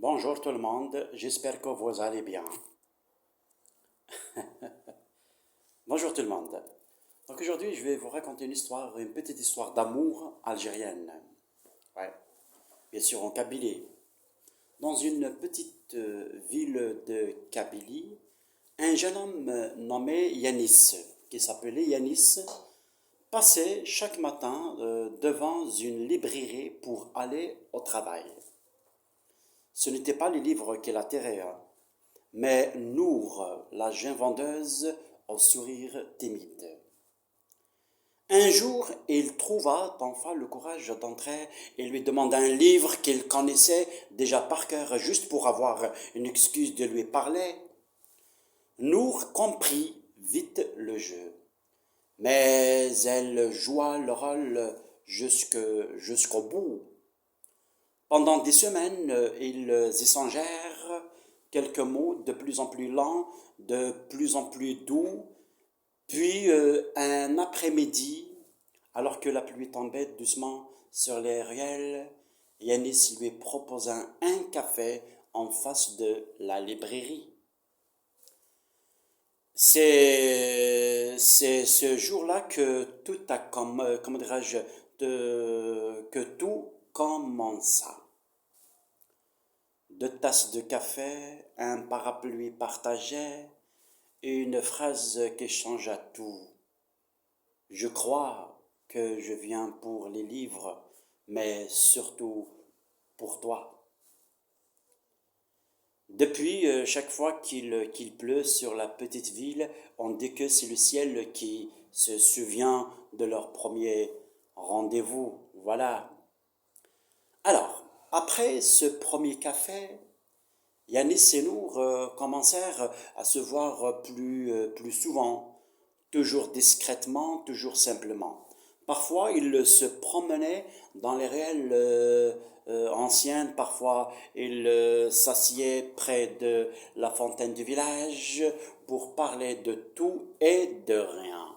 Bonjour tout le monde, j'espère que vous allez bien. Bonjour tout le monde. Donc aujourd'hui, je vais vous raconter une petite histoire d'amour algérienne. Ouais, bien sûr en Kabylie. Dans une petite ville de Kabylie, un jeune homme nommé Yanis, qui s'appelait Yanis, passait chaque matin devant une librairie pour aller au travail. Ce n'était pas les livres qui l'attiraient, hein, mais Nour, la jeune vendeuse au sourire timide. Un jour, il trouva enfin le courage d'entrer et lui demanda un livre qu'il connaissait déjà par cœur, juste pour avoir une excuse de lui parler. Nour comprit vite le jeu, mais elle joua le rôle jusqu'au bout. Pendant des semaines, ils échangèrent quelques mots de plus en plus lents, de plus en plus doux. Puis, un après-midi, alors que la pluie tombait doucement sur les ruelles, Yanis lui proposa un café en face de la librairie. C'est ce jour-là que tout a comment dirais-je, que tout commença. Deux tasses de café, un parapluie partagé et une phrase qui changea tout. Je crois que je viens pour les livres, mais surtout pour toi. Depuis, chaque fois qu'il pleut sur la petite ville, on dit que c'est le ciel qui se souvient de leur premier rendez-vous. Voilà. Alors, après ce premier café, Yanis et Nour commencèrent à se voir plus souvent, toujours discrètement, toujours simplement. Parfois, ils se promenaient dans les ruelles anciennes, parfois ils s'assiaient près de la fontaine du village pour parler de tout et de rien.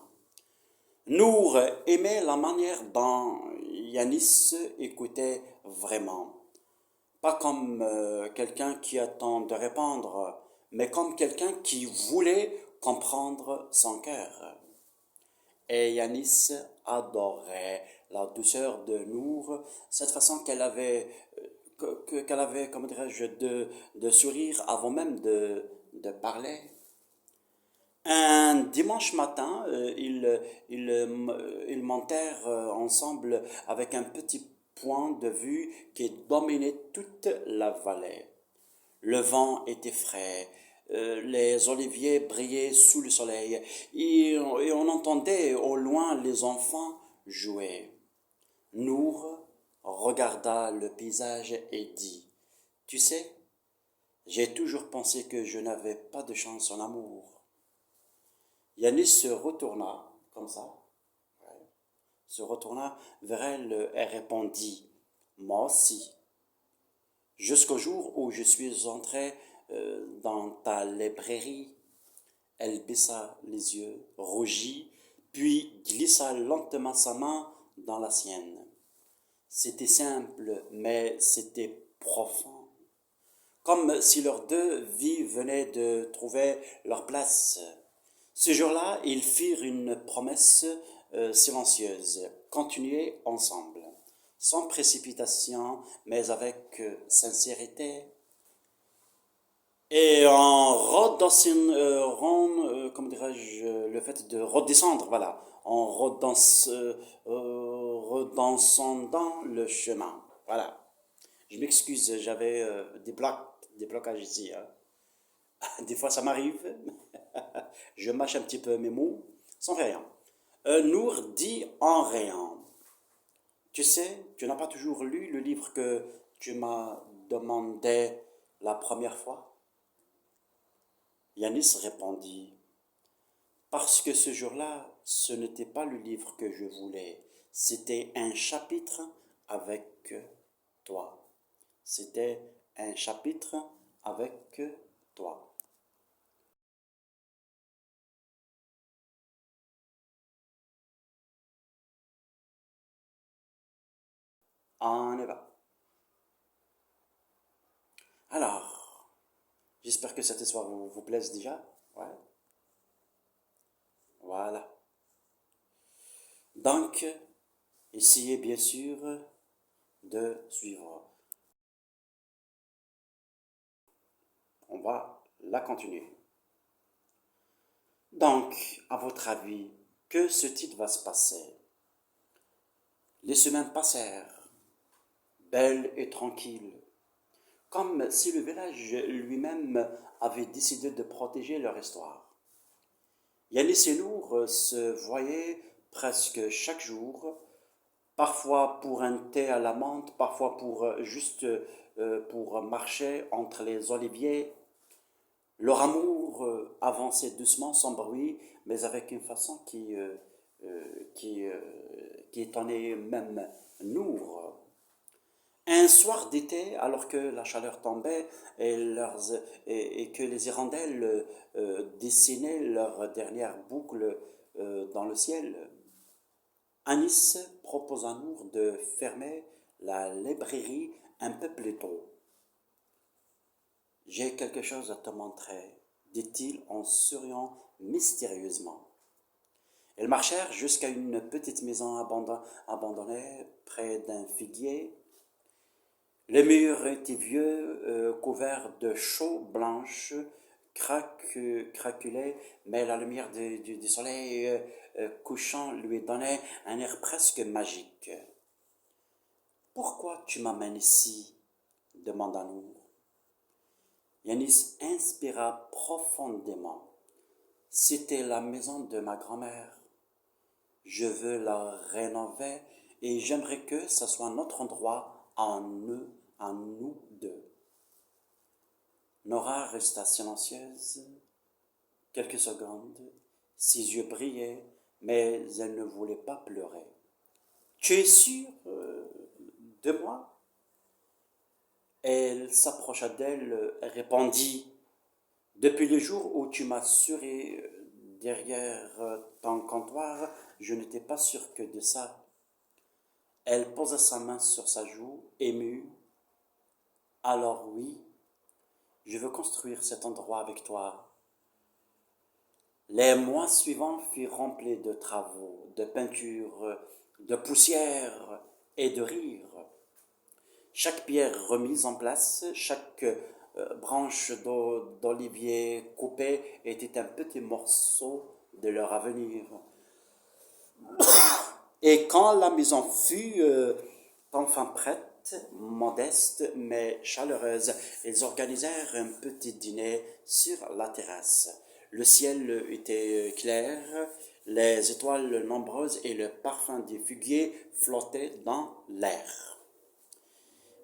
Nour aimait la manière dont Yanis écoutait vraiment. Pas comme quelqu'un qui attend de répondre, mais comme quelqu'un qui voulait comprendre son cœur. Et Yanis adorait la douceur de Nour, cette façon qu'elle avait, comment dirais-je, de sourire avant même de parler. Un dimanche matin, ils montèrent ensemble avec un petit point de vue qui dominait toute la vallée. Le vent était frais, les oliviers brillaient sous le soleil et on entendait au loin les enfants jouer. Nour regarda le paysage et dit, tu sais, j'ai toujours pensé que je n'avais pas de chance en amour. Yanis se retourna, comme ça, ouais, se retourna vers elle et répondit, moi aussi. Jusqu'au jour où je suis entré dans ta librairie, elle baissa les yeux, rougit, puis glissa lentement sa main dans la sienne. C'était simple, mais c'était profond. Comme si leurs deux vies venaient de trouver leur place. Ce jour-là, ils firent une promesse silencieuse, continuer ensemble, sans précipitation, mais avec sincérité. Et en comment dirais-je, le fait de redescendre, voilà, redescendant le chemin, voilà. Je m'excuse, j'avais des blocages ici, hein. Des fois, ça m'arrive. Je mâche un petit peu mes mots, sans faire rien. Nour dit en riant, tu sais, tu n'as pas toujours lu le livre que tu m'as demandé la première fois? Yanis répondit, parce que ce jour-là, ce n'était pas le livre que je voulais, c'était un chapitre avec toi. C'était un chapitre avec toi. On y va. Alors, j'espère que cette histoire vous plaise déjà. Ouais, voilà. Donc, essayez bien sûr de suivre. On va la continuer. Donc, à votre avis, que ce-t-il va se passer? Les semaines passèrent, belles et tranquilles, comme si le village lui-même avait décidé de protéger leur histoire. Yanis et Nour se voyaient presque chaque jour, parfois pour un thé à la menthe, parfois pour juste pour marcher entre les oliviers. Leur amour avançait doucement, sans bruit, mais avec une façon qui, euh, qui étonnait même Nour. Un soir d'été, alors que la chaleur tombait et que les hirondelles dessinaient leurs dernières boucles dans le ciel, Anis propose à Nour de fermer la librairie un peu plus tôt. J'ai quelque chose à te montrer, dit-il en souriant mystérieusement. Ils marchèrent jusqu'à une petite maison abandonnée près d'un figuier. Les murs étaient vieux, couverts de chaux blanches, craquelés, mais la lumière du soleil couchant lui donnait un air presque magique. Pourquoi tu m'amènes ici? Demanda Nour. Yanis inspira profondément. C'était la maison de ma grand-mère. Je veux la rénover et j'aimerais que ce soit notre endroit en nous deux. Nora resta silencieuse quelques secondes. Ses yeux brillaient, mais elle ne voulait pas pleurer. Tu es sûr de moi? Elle s'approcha d'elle et répondit. Depuis le jour où tu m'as souri derrière ton comptoir, je n'étais pas sûr que de ça. Elle posa sa main sur sa joue, émue. Alors oui, je veux construire cet endroit avec toi. Les mois suivants furent remplis de travaux, de peinture, de poussière et de rire. Chaque pierre remise en place, chaque branche d'olivier coupée était un petit morceau de leur avenir. Et quand la maison fut enfin prête, modeste mais chaleureuse, ils organisèrent un petit dîner sur la terrasse. Le ciel était clair, les étoiles nombreuses et le parfum des figuiers flottaient dans l'air.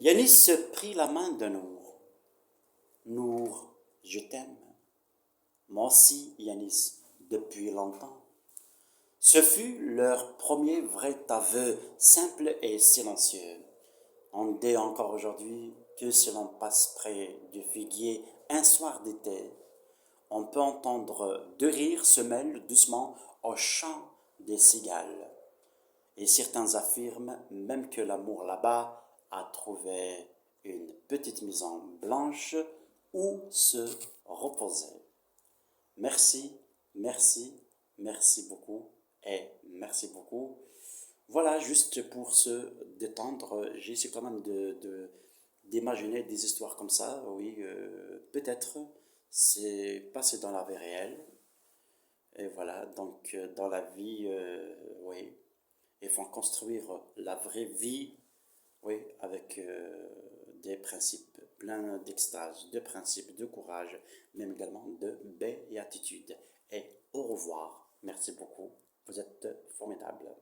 Yanis prit la main de Nour. Nour, je t'aime. Moi aussi, Yanis, depuis longtemps. Ce fut leur premier vrai aveu, simple et silencieux. On dit encore aujourd'hui que si l'on passe près du figuier un soir d'été, on peut entendre deux rires se mêler doucement au chant des cigales. Et certains affirment même que l'amour là-bas a trouvé une petite maison blanche où se reposer. Merci, merci, merci beaucoup et merci beaucoup. Voilà, juste pour se détendre, j'ai essayé quand même d'imaginer des histoires comme ça. Oui, peut-être c'est passé dans la vie réelle. Et voilà, donc dans la vie, oui, il faut construire la vraie vie, oui, avec des principes pleins d'extase, de principes, de courage, même également de béatitude. Et au revoir. Merci beaucoup. Vous êtes formidables.